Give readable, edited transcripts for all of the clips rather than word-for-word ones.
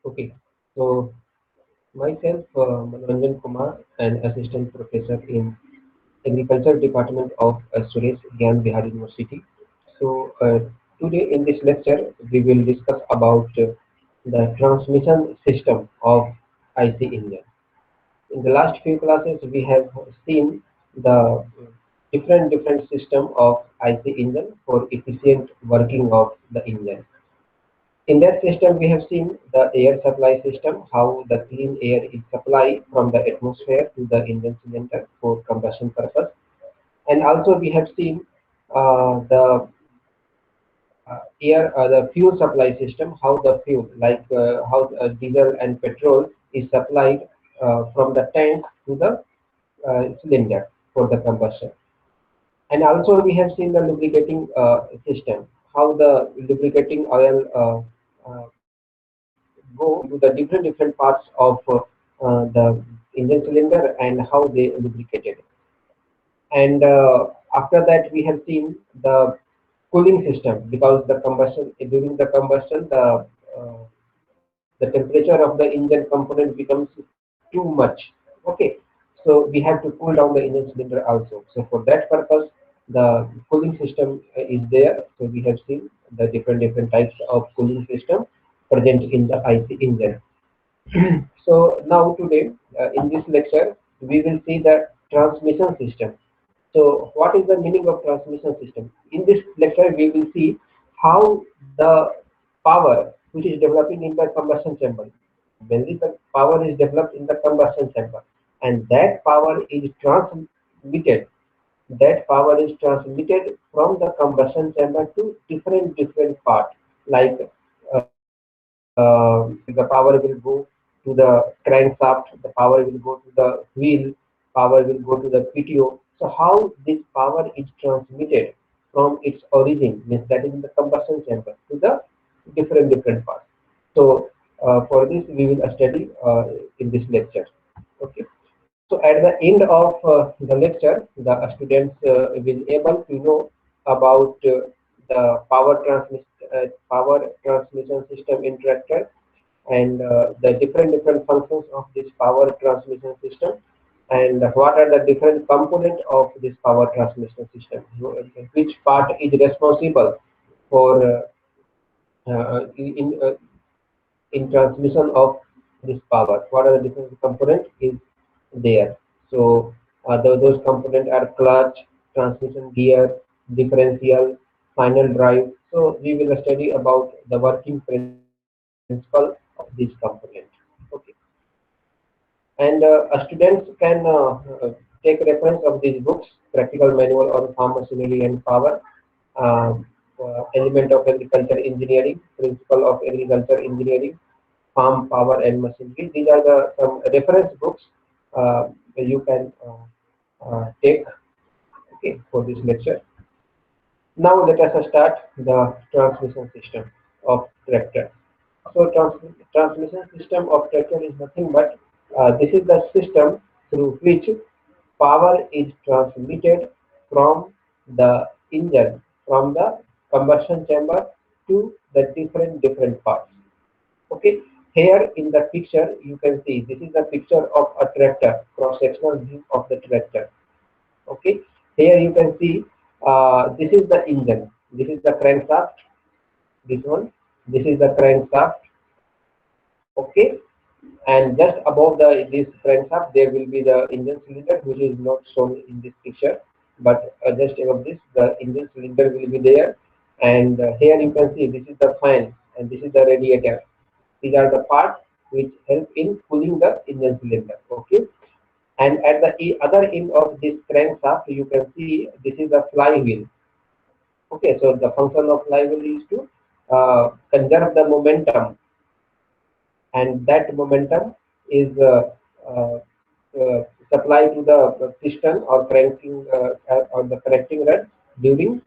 Okay, so myself, Manoranjan Kumar, an assistant professor in Agriculture Department of Suresh Gyan Bihar University. So today in this lecture, we will discuss about the transmission system of IC engine. In the last few classes, we have seen the different system of IC engine for efficient working of the engine. In that system, we have seen the air supply system, how the clean air is supplied from the atmosphere to the engine cylinder for combustion purpose. And also we have seen the the fuel supply system, how the fuel, like how diesel and petrol is supplied from the tank to the cylinder for the combustion. And also we have seen the lubricating system, how the lubricating oil go into the different parts of the engine cylinder and how they lubricated. And after that we have seen the cooling system, because the combustion, during the combustion, the temperature of the engine component becomes too much. Okay, so we have to cool down the engine cylinder also. So for that purpose, the cooling system is there. So we have seen the different types of cooling system present in the IC engine. So now today, in this lecture, we will see the transmission system. So what is the meaning of transmission system? In this lecture, we will see how the power which is developing in the combustion chamber, mainly the power is developed in the combustion chamber, and that power is transmitted. That power is transmitted from the combustion chamber to different parts, like the power will go to the crankshaft, the power will go to the wheel, power will go to the PTO. So how this power is transmitted from its origin, means that is in the combustion chamber, to the different parts. So for this we will study in this lecture. Okay. So at the end of the lecture, the students will able to know about the power transmission system in tractor, and the different functions of this power transmission system, and what are the different components of this power transmission system, which part is responsible for in transmission of this power, what are the different components is there. So those components are clutch, transmission gear, differential, final drive. So we will study about the working principle of this component. Okay. And students can take reference of these books: Practical Manual on Farm Machinery and Power, Element of Agriculture Engineering, Principle of Agriculture Engineering, Farm Power and Machinery. These are the some reference books you can take, okay, for this lecture. Now let us start the transmission system of tractor. So transmission system of tractor is nothing but this is the system through which power is transmitted from the engine, from the combustion chamber to the different parts. Okay, here in the picture you can see this is the picture of a tractor, cross-sectional view of the tractor. Okay, here you can see this is the engine, this is the crankshaft, this one, this is the crankshaft. Okay, and just above this crankshaft there will be the engine cylinder, which is not shown in this picture, but just above this the engine cylinder will be there. And here you can see this is the fan and this is the radiator. These are the parts which help in cooling the engine cylinder. Okay, and at the other end of this crankshaft you can see this is the flywheel. Okay, so the function of flywheel is to conserve the momentum, and that momentum is supplied to the piston or cranking or the connecting rod during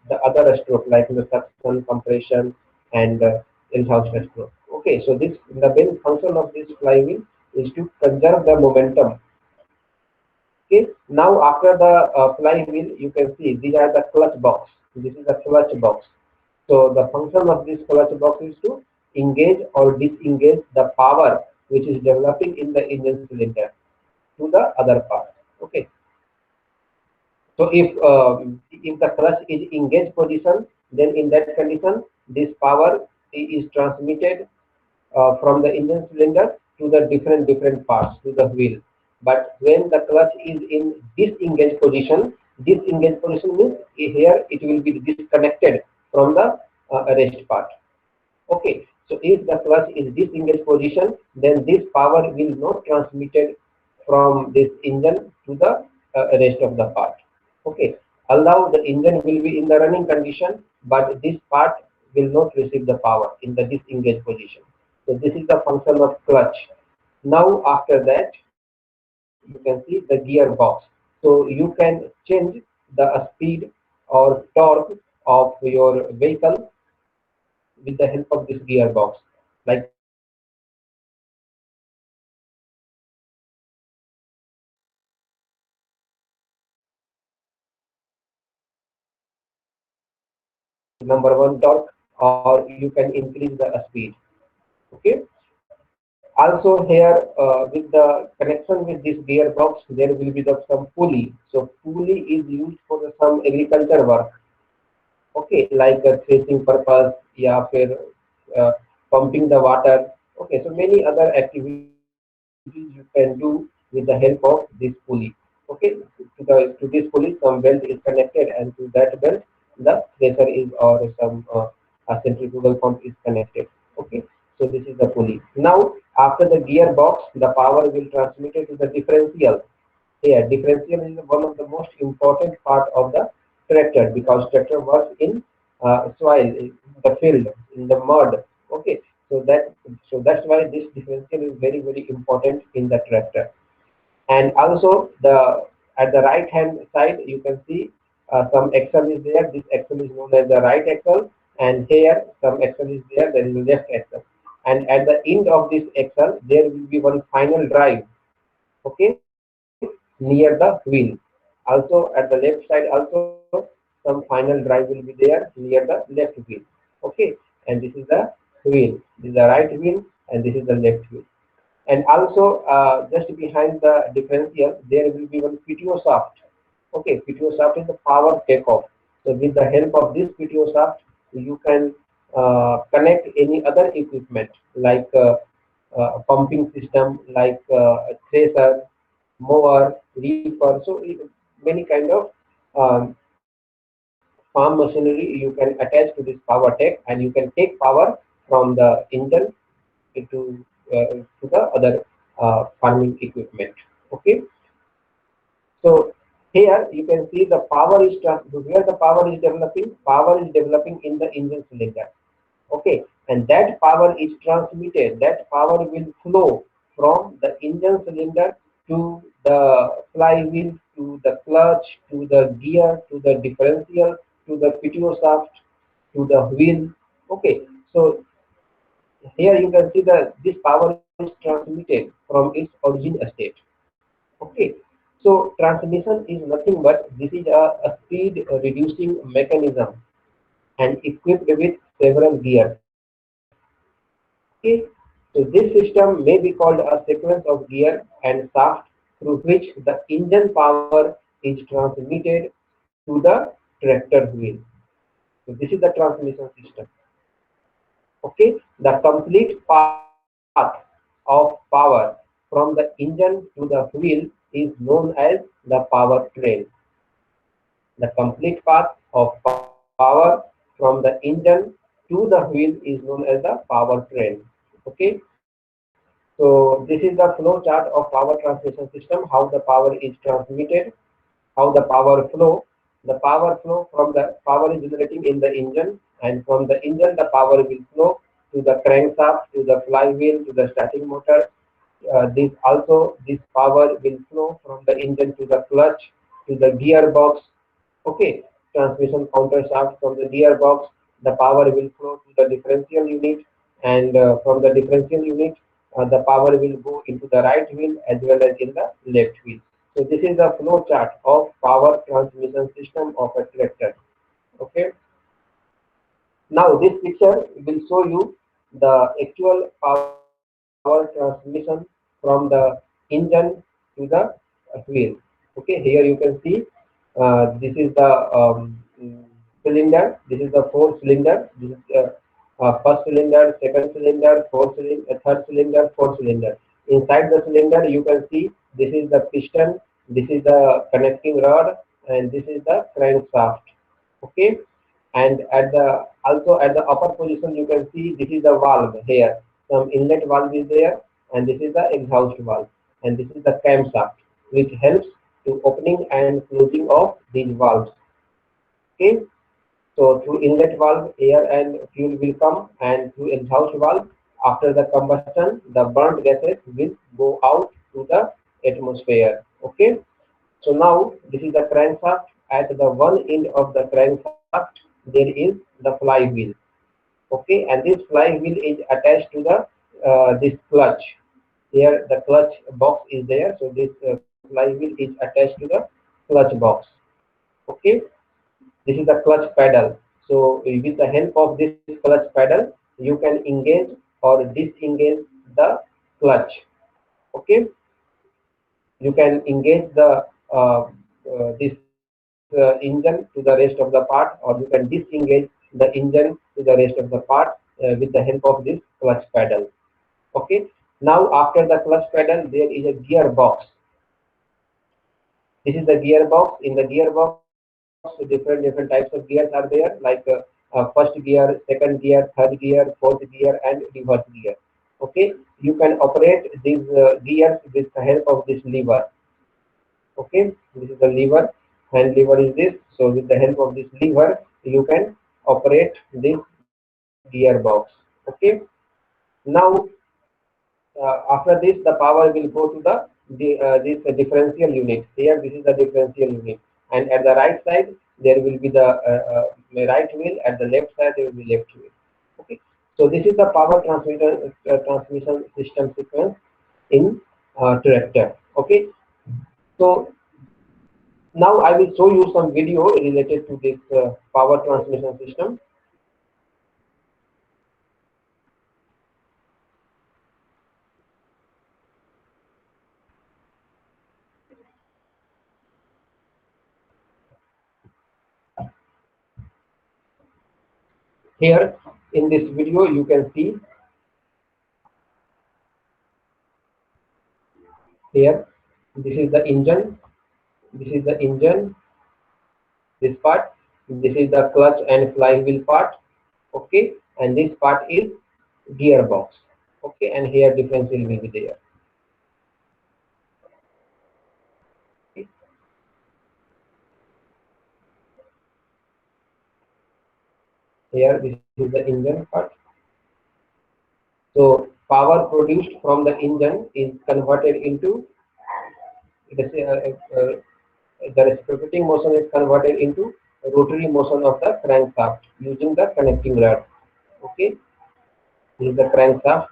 the other stroke, like the suction, compression, and in-house stroke. Okay, so this the main function of this flywheel is to conserve the momentum. Okay, now after the flywheel, you can see these are the clutch box. This is the clutch box. So the function of this clutch box is to engage or disengage the power which is developing in the engine cylinder to the other part. Okay. So if the clutch is engaged position, then in that condition, this power is transmitted from the engine cylinder to the different parts to the wheel. But when the clutch is in disengaged position means here it will be disconnected from the rest part. Okay, so if the clutch is disengaged position, then this power will not transmitted from this engine to the rest of the part. Okay, although the engine will be in the running condition, but this part will not receive the power in the disengaged position. So this is the function of clutch. Now after that, you can see the gearbox. So you can change the speed or torque of your vehicle with the help of this gearbox. Like for example, number one torque, or you can increase the speed. Okay. Also here with the connection with this gearbox, there will be some pulley. So pulley is used for some agriculture work. Okay, like threshing purpose, yeah, for pumping the water. Okay, so many other activities you can do with the help of this pulley. Okay, to this pulley, some belt is connected, and to that belt, the pressure is or some a centrifugal pump is connected. Okay, so this is the pulley. Now, after the gearbox, the power will transmitted to the differential. Here, differential is one of the most important part of the tractor because tractor works in soil, in the field, in the mud. Okay, so that's why this differential is very important in the tractor. And also the at the right hand side you can see some axle is there. This axle is known as the right axle, and here some axle is there. There is a left axle, and at the end of this axle there will be one final drive. Okay, near the wheel. Also at the left side also some final drive will be there near the left wheel. Okay, and this is the wheel. This is the right wheel, and this is the left wheel. And also just behind the differential there will be one PTO shaft. Okay, PTO shaft is the power takeoff. So with the help of this PTO shaft you can connect any other equipment like pumping system, like thresher, mower, reaper. So many kind of um, farm machinery you can attach to this power tech, and you can take power from the engine to the other farming equipment. Okay, so here you can see the power is where the power is developing. Power is developing in the engine cylinder. Okay, and that power is transmitted. That power will flow from the engine cylinder to the flywheel, to the clutch, to the gear, to the differential, to the PTO shaft, to the wheel. Okay, so here you can see that this power is transmitted from its origin state. Okay, so transmission is nothing but this is a speed reducing mechanism and equipped with several gears. Okay, so this system may be called a sequence of gear and shaft through which the engine power is transmitted to the tractor wheel. So this is the transmission system. Okay, the complete path of power from the engine to the wheel is known as the powertrain. The complete path of power from the engine to the wheel is known as the powertrain. Okay, so this is the flow chart of power transmission system, how the power is transmitted, how the power flow. The power flow from the power is generating in the engine, and from the engine the power will flow to the crankshaft, to the flywheel, to the starting motor. This power will flow from the engine to the clutch, to the gearbox. Okay, transmission counter shaft from the gearbox. The power will flow to the differential unit, and from the differential unit, the power will go into the right wheel as well as in the left wheel. So this is the flow chart of power transmission system of a tractor. Okay. Now this picture will show you the actual power transmission from the engine to the wheel. Okay, here you can see this is the cylinder. This is the four cylinder. This is first cylinder, second cylinder, fourth cylinder, third cylinder, fourth cylinder. Inside the cylinder you can see this is the piston, this is the connecting rod, and this is the crankshaft. Okay, and at the also at the upper position you can see this is the valve. Here some inlet valve is there, and this is the exhaust valve, and this is the camshaft, which helps to opening and closing of these valves. Okay, so through inlet valve air and fuel will come, and through exhaust valve after the combustion the burnt gases will go out to the atmosphere. Okay, so now this is the crankshaft. At the one end of the crankshaft there is the flywheel. Okay, and this flywheel is attached to the this clutch. Here the clutch box is there, so this flywheel is attached to the clutch box. Okay, this is the clutch pedal. So with the help of this clutch pedal you can engage or disengage the clutch. Okay, you can engage the this engine to the rest of the part, or you can disengage the engine to the rest of the part with the help of this clutch pedal. Okay, now after the clutch pedal there is a gearbox. This is the gearbox. In the gearbox different types of gears are there, like first gear, second gear, third gear, fourth gear, and reverse gear. Okay, you can operate these gears with the help of this lever. Okay, this is the lever, hand lever is this. So with the help of this lever you can operate this gearbox. Okay, now after this the power will go to the this differential unit. Here this is the differential unit, and at the right side there will be the right wheel, at the left side there will be left wheel. Okay, so this is the power transmission system sequence in tractor. Okay, so now I will show you some video related to this power transmission system. Here in this video you can see here this is the engine, this is the engine, this part, this is the clutch and flywheel part. Okay, and this part is gearbox. Okay, and here differential will be there. Okay. Here this is the engine part. So power produced from the engine is converted into the reciprocating motion is converted into rotary motion of the crankshaft using the connecting rod. Okay, this is the crankshaft.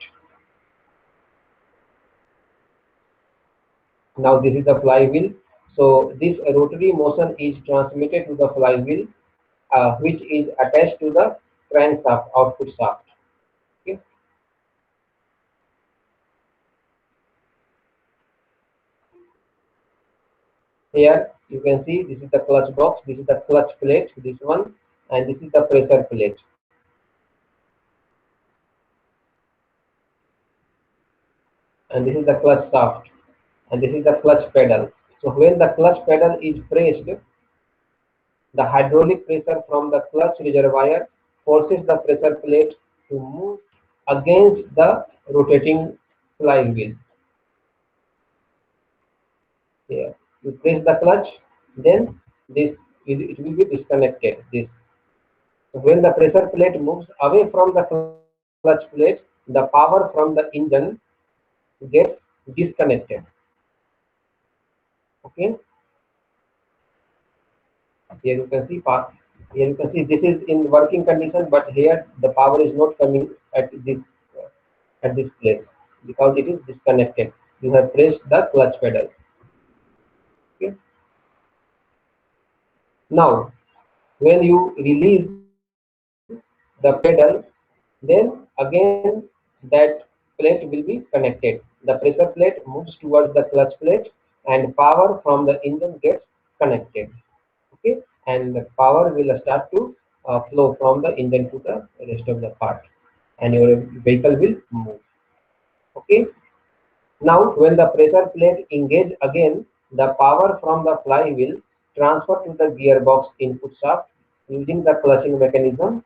Now this is the flywheel. So this rotary motion is transmitted to the flywheel, which is attached to the crankshaft output shaft. Okay. Here you can see this is the clutch box, this is the clutch plate, this one, and this is the pressure plate. And this is the clutch shaft, and this is the clutch pedal. So when the clutch pedal is pressed, the hydraulic pressure from the clutch reservoir forces the pressure plate to move against the rotating flywheel. Here you press the clutch, then this it will be disconnected. This, so when the pressure plate moves away from the clutch plate, the power from the engine gets disconnected. Okay, here you can see part. Here you can see this is in working condition, but here the power is not coming at this place because it is disconnected. You have pressed the clutch pedal. Okay. Now when you release the pedal, then again that plate will be connected. The pressure plate moves towards the clutch plate and power from the engine gets connected. Okay, and the power will start to flow from the engine to the rest of the part, and your vehicle will move. Okay, now when the pressure plate engage again, the power from the flywheel transfer to the gearbox input shaft using the clutching mechanism.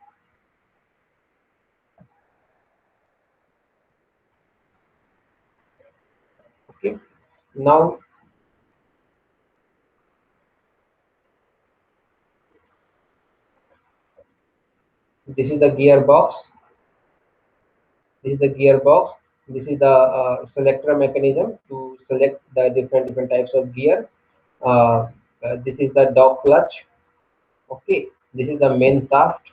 Okay, now this is the gearbox. This is the gearbox. This is the selector mechanism to select the different types of gear. This is the dog clutch. Okay, this is the main shaft,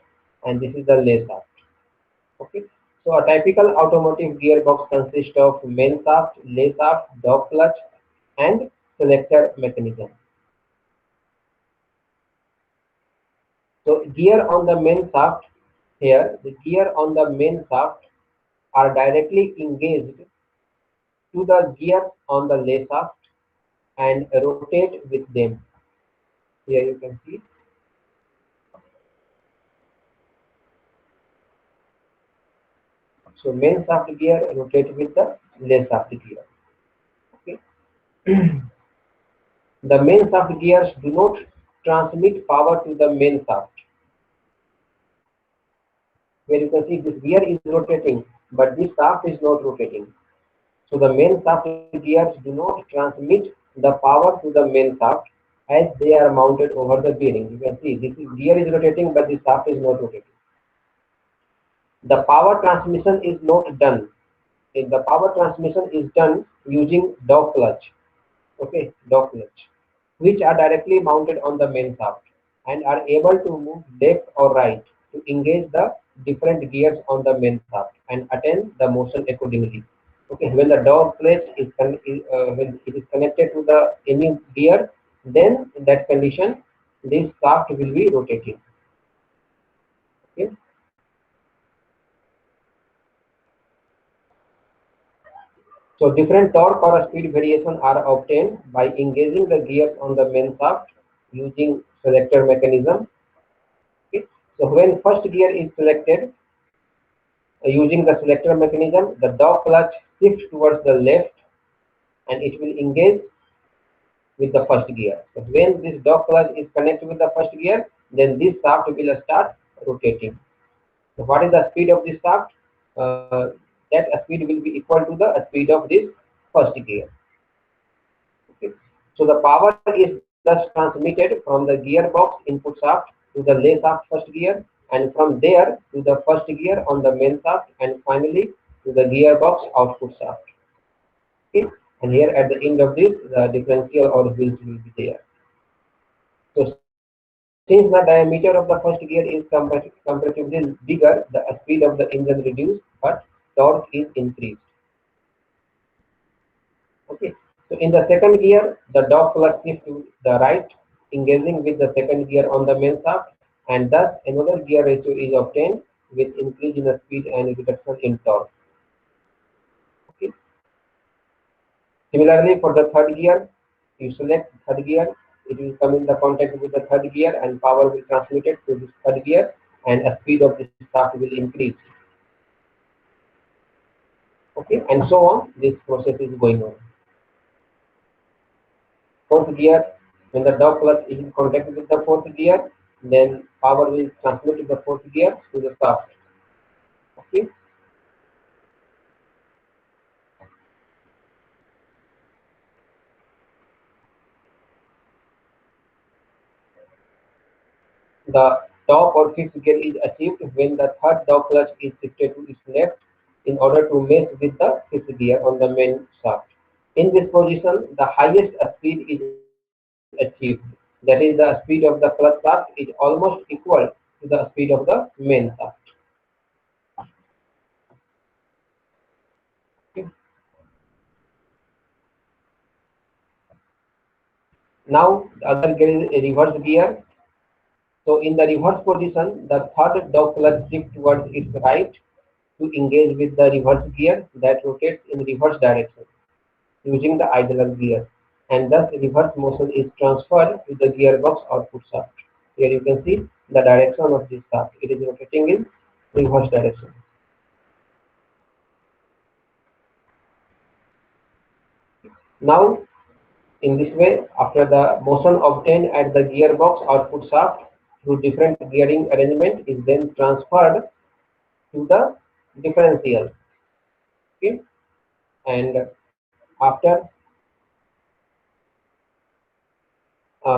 and this is the lay shaft. Okay, so a typical automotive gearbox consists of main shaft, lay shaft, dog clutch, and selector mechanism. So gear on the main shaft here, the gear on the main shaft are directly engaged to the gear on the lay shaft and rotate with them. Here you can see. So main shaft gear rotate with the lay shaft gear. Okay. The main shaft gears do not transmit power to the main shaft. Where you can see this gear is rotating, but this shaft is not rotating. So the main shaft gears do not transmit the power to the main shaft as they are mounted over the bearing. You can see this gear is rotating, but the shaft is not rotating. The power transmission is not done. The power transmission is done using dog clutch. Okay, dog clutch, which are directly mounted on the main shaft and are able to move left or right to engage the different gears on the main shaft and attain the motion accordingly. Okay, when the dog clutch when it is connected to the any gear, then in that condition, this shaft will be rotating. Okay. So different torque or speed variation are obtained by engaging the gears on the main shaft using selector mechanism. Okay. So when first gear is selected using the selector mechanism, the dog clutch shifts towards the left and it will engage with the first gear. But when this dog clutch is connected with the first gear, then this shaft will start rotating. So what is the speed of this shaft? That speed will be equal to the speed of this first gear. Okay. So the power is thus transmitted from the gearbox input shaft to the lay shaft first gear, and from there to the first gear on the main shaft, and finally to the gearbox output shaft. Okay. And here at the end of this, the differential or wheels will be there. So since the diameter of the first gear is comparatively bigger, the speed of the engine reduced, but torque is increased. Okay. So in the second gear, the dog clutch shifts to the right, engaging with the second gear on the main shaft, and thus another gear ratio is obtained with increase in the speed and reduction in torque. Okay. Similarly, for the third gear, you select third gear, it will come in the contact with the third gear, and power will transmit it to this third gear, and the speed of the shaft will increase. Okay, and so on. This process is going on. Fourth gear, when the dog clutch is in contact with the fourth gear, then power will transmit to the fourth gear to the shaft. Okay. The top or fifth gear is achieved when the third dog clutch is shifted to its left in order to match with the fifth gear on the main shaft. In this position, the highest speed is achieved. That is, the speed of the clutch shaft is almost equal to the speed of the main shaft. Okay. Now, the other gear is a reverse gear. So in the reverse position, the third dog clutch shifts towards its right to engage with the reverse gear that rotates in reverse direction using the idler gear, and thus reverse motion is transferred to the gearbox output shaft. Here you can see the direction of this shaft. It is rotating in reverse direction. Now, in this way, after the motion obtained at the gearbox output shaft through different gearing arrangement is then transferred to the differential. Okay, and after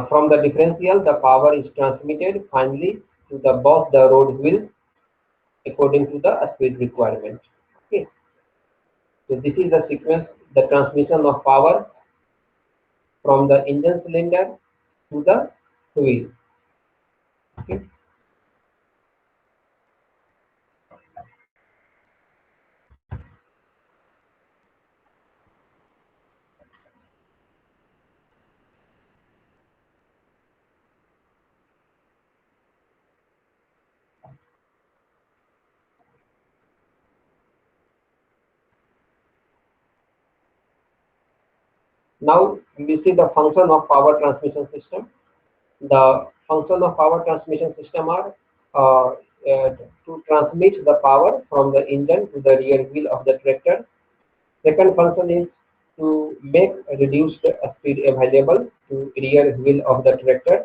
from the differential, the power is transmitted finally to the both the road wheels according to the speed requirement. Okay, so this is the sequence, the transmission of power from the engine cylinder to the wheel. Okay. Now we see the function of power transmission system. The function of power transmission system are to transmit the power from the engine to the rear wheel of the tractor. Second function is to make reduced speed available to rear wheel of the tractor.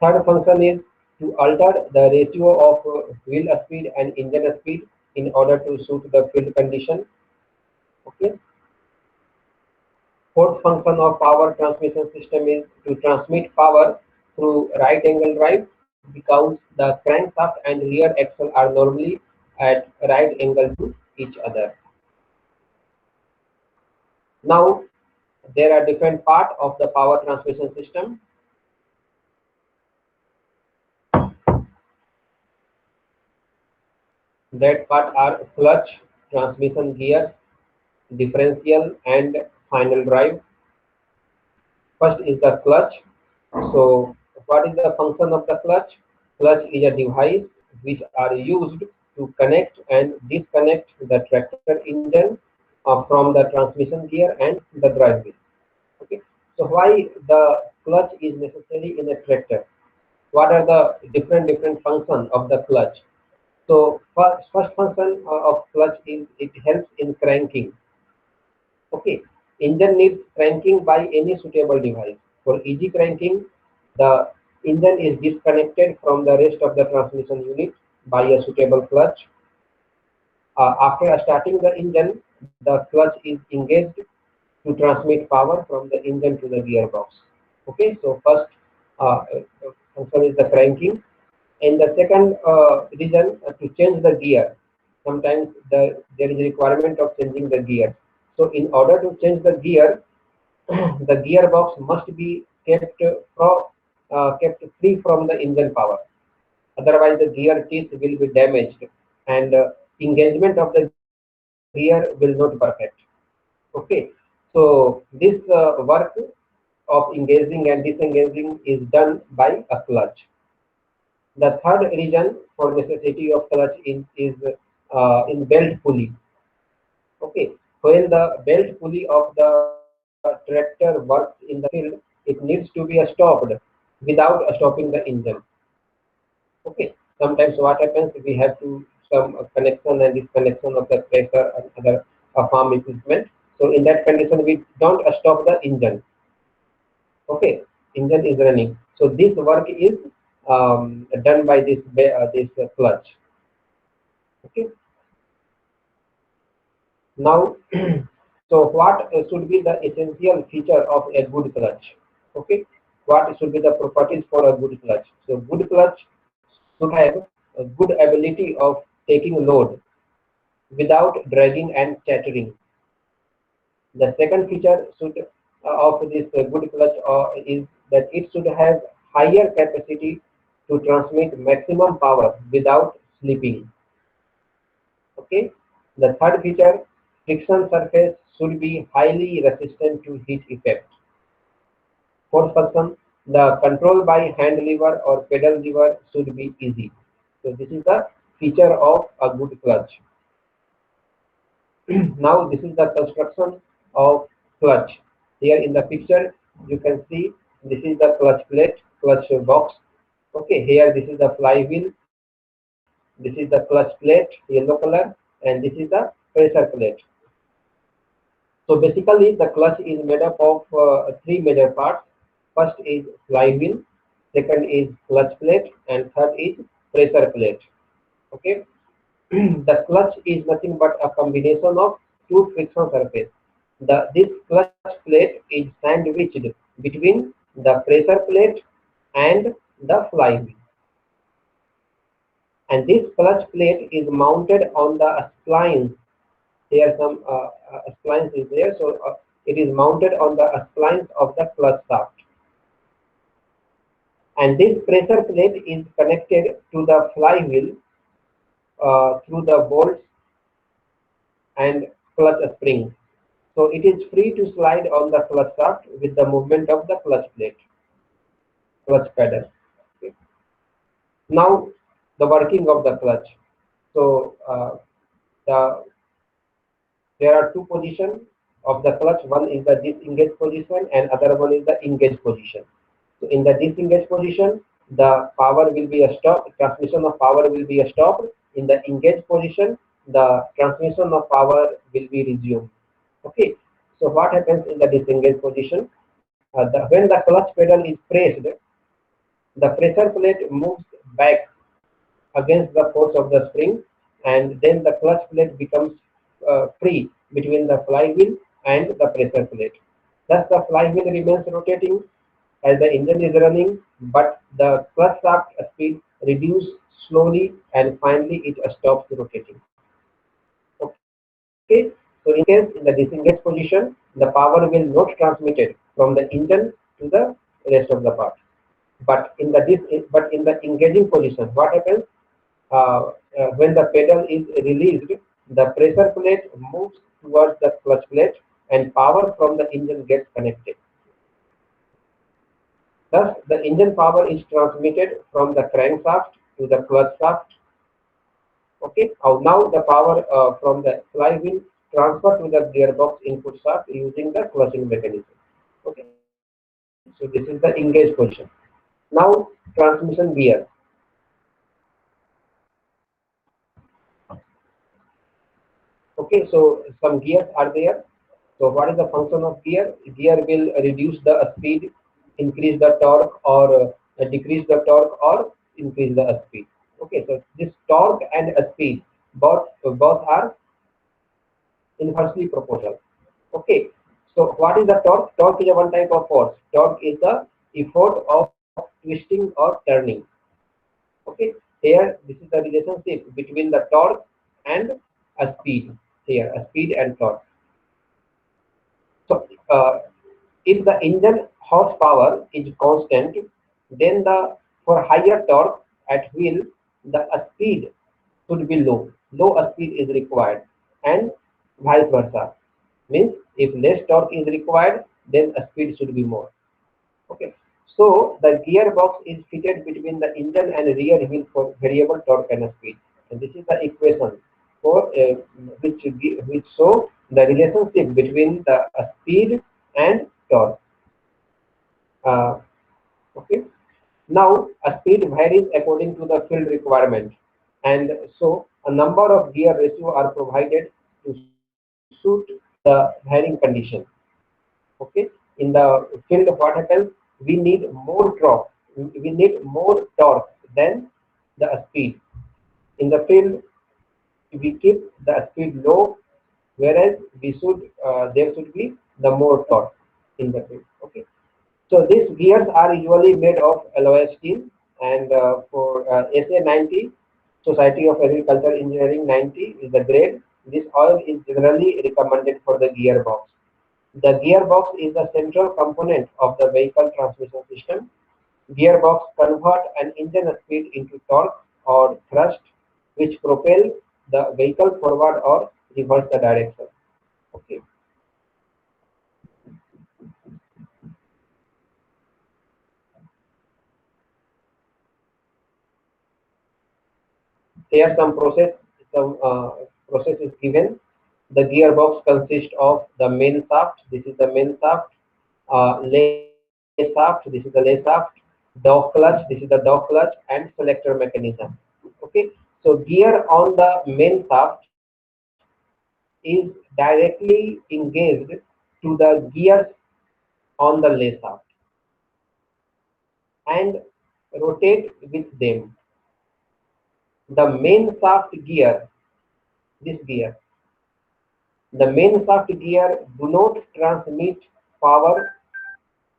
Third function is to alter the ratio of wheel speed and engine speed in order to suit the field condition. Okay. Fourth function of power transmission system is to transmit power through right angle drive because the crankshaft and rear axle are normally at right angle to each other. Now there are different parts of the power transmission system. That part are clutch, transmission gear, differential and final drive. First is the clutch. So what is the function of the clutch? Clutch is a device which are used to connect and disconnect the tractor engine from the transmission gear and the drive wheel. Okay. So why the clutch is necessary in a tractor? What are the different functions of the clutch? So first function of clutch is it helps in cranking. Okay, engine needs cranking by any suitable device. For easy cranking, the engine is disconnected from the rest of the transmission unit by a suitable clutch. After starting the engine, the clutch is engaged to transmit power from the engine to the gearbox. Okay, so first function is the cranking, and the second reason to change the gear. Sometimes there is a requirement of changing the gear. So in order to change the gear, the gearbox must be kept free from the engine power. Otherwise, the gear teeth will be damaged, and engagement of the gear will not be perfect. Okay, so this work of engaging and disengaging is done by a clutch. The third reason for necessity of clutch in belt pulley. Okay, when the belt pulley of the tractor works in the field, it needs to be stopped without stopping the engine. Okay, sometimes what happens, we have to some connection and disconnection of the pressure and other farm equipment. So in that condition, we don't stop the engine. Okay, engine is running. So this work is done by this clutch. Okay, now so what should be the essential feature of a good clutch? Okay, what should be the properties for a good clutch? So good clutch should have a good ability of taking load without dragging and chattering. The second feature of this good clutch is that it should have higher capacity to transmit maximum power without slipping. Okay. The third feature, friction surface should be highly resistant to heat effect. Fourth function, The control by hand lever or pedal lever should be easy. So this is the feature of a good clutch. Now this is the construction of clutch. Here in the picture you can see this is the clutch plate, clutch box. Okay, here this is the flywheel, this is the clutch plate, yellow color, and this is the pressure plate. So basically the clutch is made up of three major parts. First is flywheel, second is clutch plate, and third is pressure plate. Okay, the clutch is nothing but a combination of two friction surfaces. This clutch plate is sandwiched between the pressure plate and the flywheel. And this clutch plate is mounted on the splines. Here some splines is there, so it is mounted on the splines of the clutch shaft. And this pressure plate is connected to the flywheel through the bolts and clutch springs. So it is free to slide on the clutch shaft with the movement of the clutch plate, clutch pedal. Okay. Now the working of the clutch. So the there are two positions of the clutch. One is the disengaged position and other one is the engaged position. So in the disengaged position, the power will be a stop. Transmission of power will be a stop. In the engaged position, the transmission of power will be resumed. Okay. So what happens in the disengaged position? When the clutch pedal is pressed, the pressure plate moves back against the force of the spring, and then the clutch plate becomes free between the flywheel and the pressure plate. Thus, the flywheel remains rotating as the engine is running, but the clutch shaft speed reduces slowly, and finally it stops rotating. Okay, so in case in the disengaged position, the power will not transmitted from the engine to the rest of the part. But in the engaging position, what happens? When the pedal is released, the pressure plate moves towards the clutch plate and power from the engine gets connected. Thus, the engine power is transmitted from the crankshaft to the clutch shaft. Okay, now the power from the flywheel transfer to the gearbox input shaft using the clutching mechanism. Okay, so this is the engaged position. Now, transmission gear. Okay, so some gears are there. So what is the function of gear? Gear will reduce the speed, increase the torque, or decrease the torque, or increase the speed. Okay, so this torque and speed both are inversely proportional. Okay, so what is the torque? Torque is a one type of force. Torque is the effort of twisting or turning. Okay, here this is the relationship between the torque and a speed. Here, a speed and torque. So, if the engine horsepower is constant, then for higher torque at wheel, the speed should be low. Low speed is required, and vice versa. Means if less torque is required, then speed should be more. Okay. So the gearbox is fitted between the engine and rear wheel for variable torque and speed. And this is the equation for which show the relationship between the speed and torque. Uh, okay. Now a speed varies according to the field requirement, and so a number of gear ratio are provided to suit the varying condition. Okay, in the field what happens, we need more torque, than the speed. In the field we keep the speed low, whereas there should be the more torque in the field. Okay, so these gears are usually made of alloy steel, and for SA90, Society of Agricultural Engineering 90 is the grade. This oil is generally recommended for the gearbox. The gearbox is the central component of the vehicle transmission system. Gearbox convert an engine speed into torque or thrust, which propel the vehicle forward or reverse the direction. Okay. Here some process is given. The gearbox consists of the main shaft. This is the main shaft. Lay shaft. This is the lay shaft. Dog clutch. This is the dog clutch, and selector mechanism. Okay. So gear on the main shaft is directly engaged to the gears on the lay shaft and rotate with them. The main shaft gear, this gear, the main shaft gear do not transmit power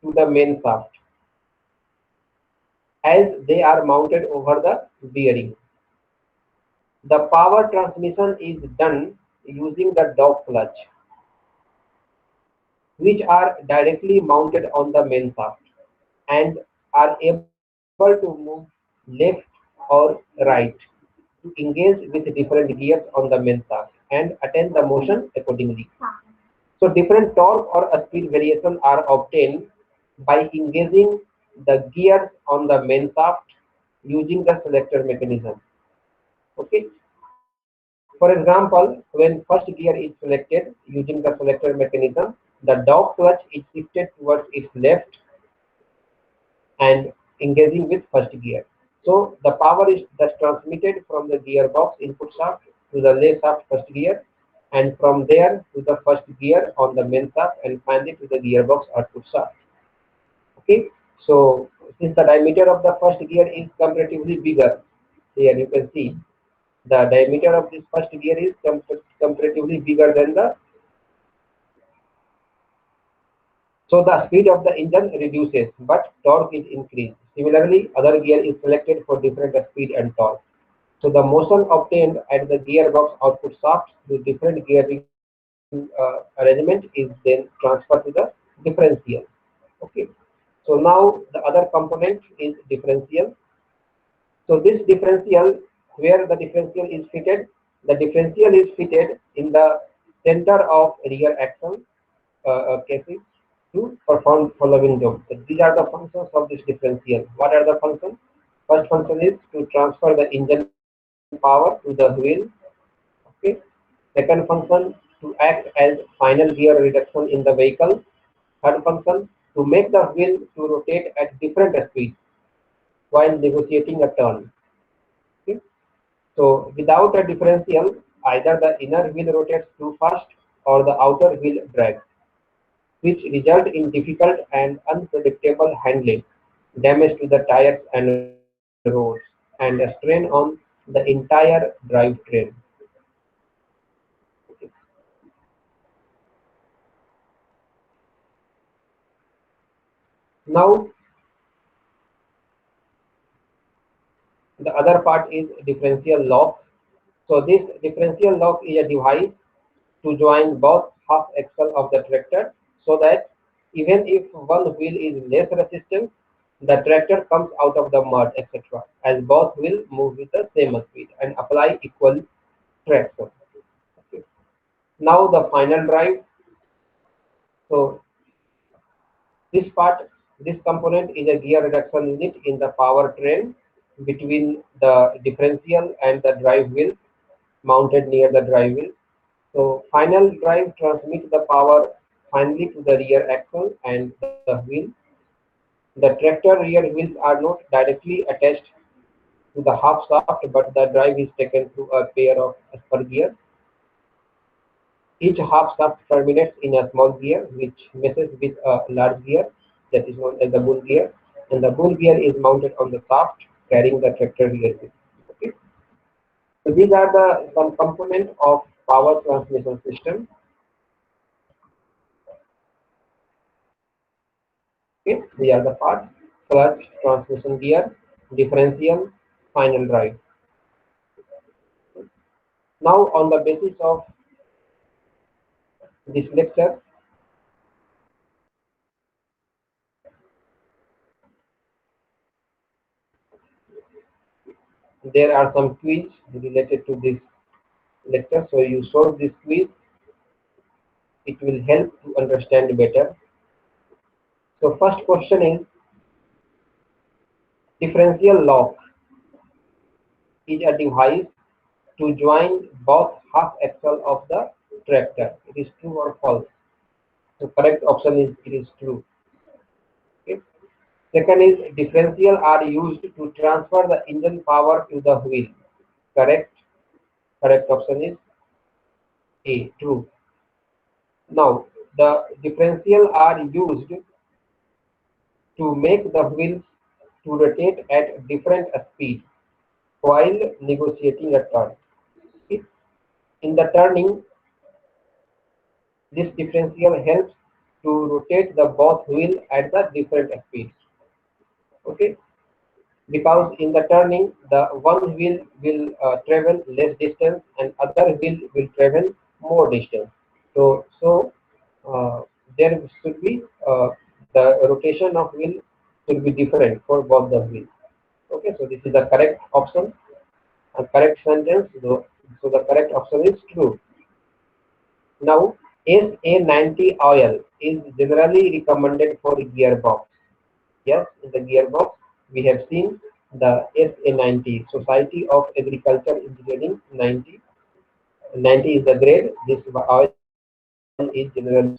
to the main shaft as they are mounted over the bearing. The power transmission is done using the dog clutch, which are directly mounted on the main shaft and are able to move left or right to engage with different gears on the main shaft and attend the motion accordingly. So different torque or a speed variation are obtained by engaging the gears on the main shaft using the selector mechanism. Okay. For example, when first gear is selected using the selector mechanism, the dog clutch is shifted towards its left and engaging with first gear. So the power is thus transmitted from the gearbox input shaft to the lay shaft first gear, and from there to the first gear on the main shaft, and finally to the gearbox output shaft. Okay. So since the diameter of the first gear is comparatively bigger, here you can see the diameter of this first gear is comparatively bigger than the, so the speed of the engine reduces, but torque is increased. Similarly, other gear is selected for different speed and torque. So the motion obtained at the gearbox output shaft with different gearing arrangement is then transferred to the differential. Okay. So now the other component is differential. So this differential, where the differential is fitted, the differential is fitted in the center of rear axle cases to perform following jobs. So these are the functions of this differential. What are the functions? First function is to transfer the engine power to the wheel. Okay. Second function to act as final gear reduction in the vehicle. Third function to make the wheel to rotate at different speeds while negotiating a turn. Okay. So without a differential, either the inner wheel rotates too fast or the outer wheel drags, which result in difficult and unpredictable handling, damage to the tires and roads, and a strain on the entire drivetrain. Now, the other part is differential lock. So this differential lock is a device to join both half axle of the tractor so that even if one wheel is less resistant, the tractor comes out of the mud, etc., as both will move with the same speed and apply equal traction. Okay. Now the final drive. So this part, this component is a gear reduction unit in the powertrain between the differential and the drive wheel mounted near the drive wheel. So final drive transmits the power finally to the rear axle and the wheel. The tractor rear wheels are not directly attached to the half shaft, but the drive is taken through a pair of spur gears. Each half shaft terminates in a small gear which meshes with a large gear that is known as the bull gear, and the bull gear is mounted on the shaft carrying the tractor rear wheel. Okay. So these are the some components of power transmission system. Okay, these are the parts: clutch, transmission gear, differential, final drive. Now, on the basis of this lecture, there are some quiz related to this lecture. So you solve this quiz, it will help to understand better. So first question is, differential lock is a device to join both half axle of the tractor. It is true or false? The correct option is it is true. Okay. Second is differential are used to transfer the engine power to the wheel. Correct. Correct option is A, true. Now the differential are used to make the wheels to rotate at different speed while negotiating a turn. Okay. In the turning, this differential helps to rotate the both wheel at the different speeds. Okay, because in the turning, the one wheel will travel less distance and other wheel will travel more distance. So there should be the rotation of wheel should be different for both the wheels. Okay, so this is the correct option, a correct sentence. So the correct option is true. Now, SA90 oil is generally recommended for gearbox. Yes, in the gearbox, we have seen the SA90, Society of Agriculture Engineering 90. 90 is the grade. This oil is generally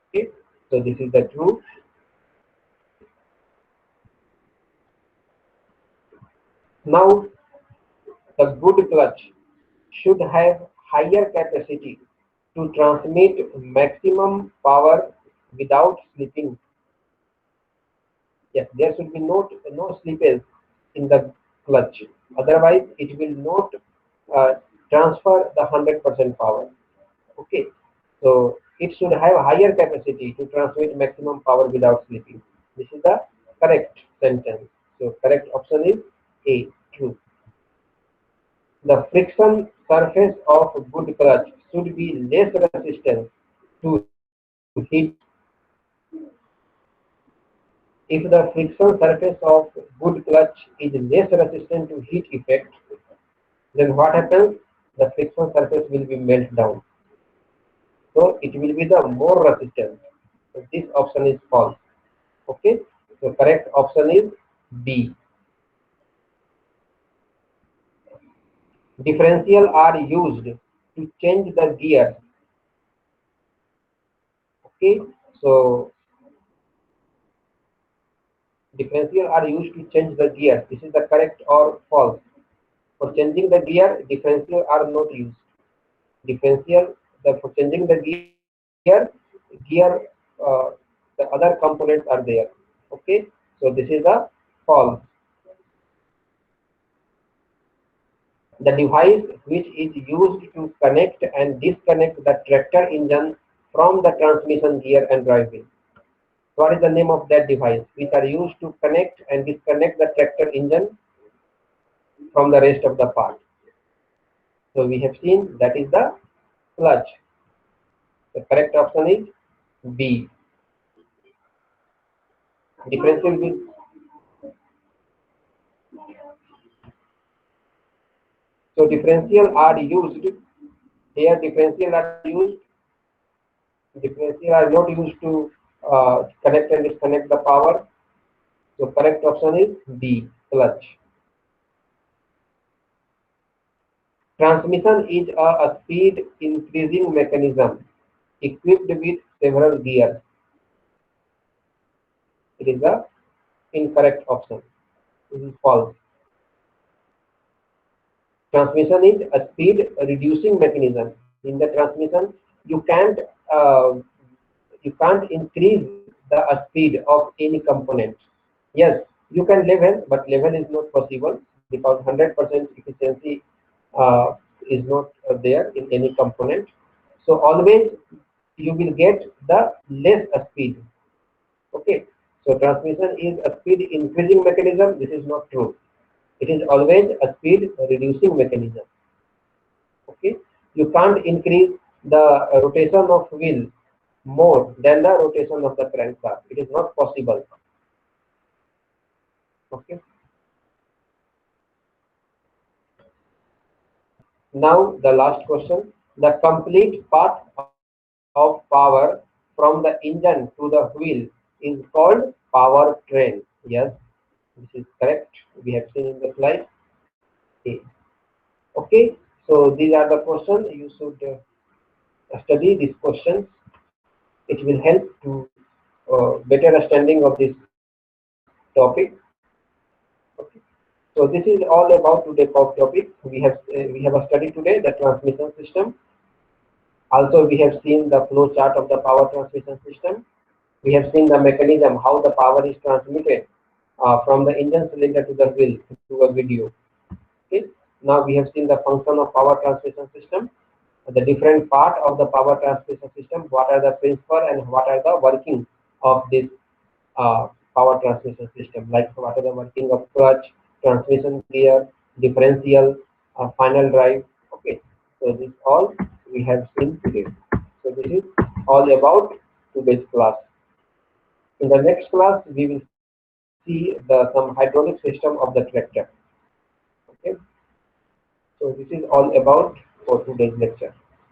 okay. So this is the true. Now, the good clutch should have higher capacity to transmit maximum power without slipping. Yes, there should be no slippage in the clutch. Otherwise, it will not uh, transfer the 100% power. Okay, so it should have higher capacity to transmit maximum power without slipping. This is the correct sentence. So correct option is A, true. The friction surface of good clutch should be less resistant to heat. If the friction surface of good clutch is less resistant to heat effect, then what happens? The friction surface will be melt down. So it will be the more resistant. So this option is false. Okay. So correct option is B. Differential are used to change the gear. Okay. So differential are used to change the gear. This is the correct or false. For changing the gear, differential are not used. Differential, for changing the gear, the other components are there. Okay, so this is a false. The device which is used to connect and disconnect the tractor engine from the transmission gear and drive wheel. What is the name of that device which are used to connect and disconnect the tractor engine from the rest of the part? So we have seen that is the clutch. The correct option is B. Differential will so differential are used here. Differential are not used to connect and disconnect the power. So correct option is B. Clutch. Transmission is a speed increasing mechanism equipped with several gears. It is the incorrect option. This is false. Transmission is a speed reducing mechanism. In the transmission, you can't uh, increase the speed of any component. Yes, you can level, but level is not possible because 100% efficiency is not there in any component. So always you will get the less speed. Okay. So transmission is a speed increasing mechanism. This is not true. It is always a speed reducing mechanism. Okay. You can't increase the rotation of wheel more than the rotation of the crankshaft. It is not possible. Okay. Now the last question. The complete path of power from the engine to the wheel is called power train. Yes, this is correct. We have seen in the slide. Okay. Okay. So these are the questions. You should study these questions. It will help to better understanding of this topic. Okay. So this is all about today's topic. We have studied today the transmission system. Also, we have seen the flow chart of the power transmission system. We have seen the mechanism how the power is transmitted from the engine cylinder to the wheel through a video. Okay. Now we have seen the function of power transmission system, the different part of the power transmission system, what are the principle and what are the working of this power transmission system, like what are the working of clutch, transmission gear, differential, final drive. Okay, so this all we have seen today. So this is all about today's class. In the next class, we will see some hydraulic system of the tractor. Okay, so this is all about for today's lecture.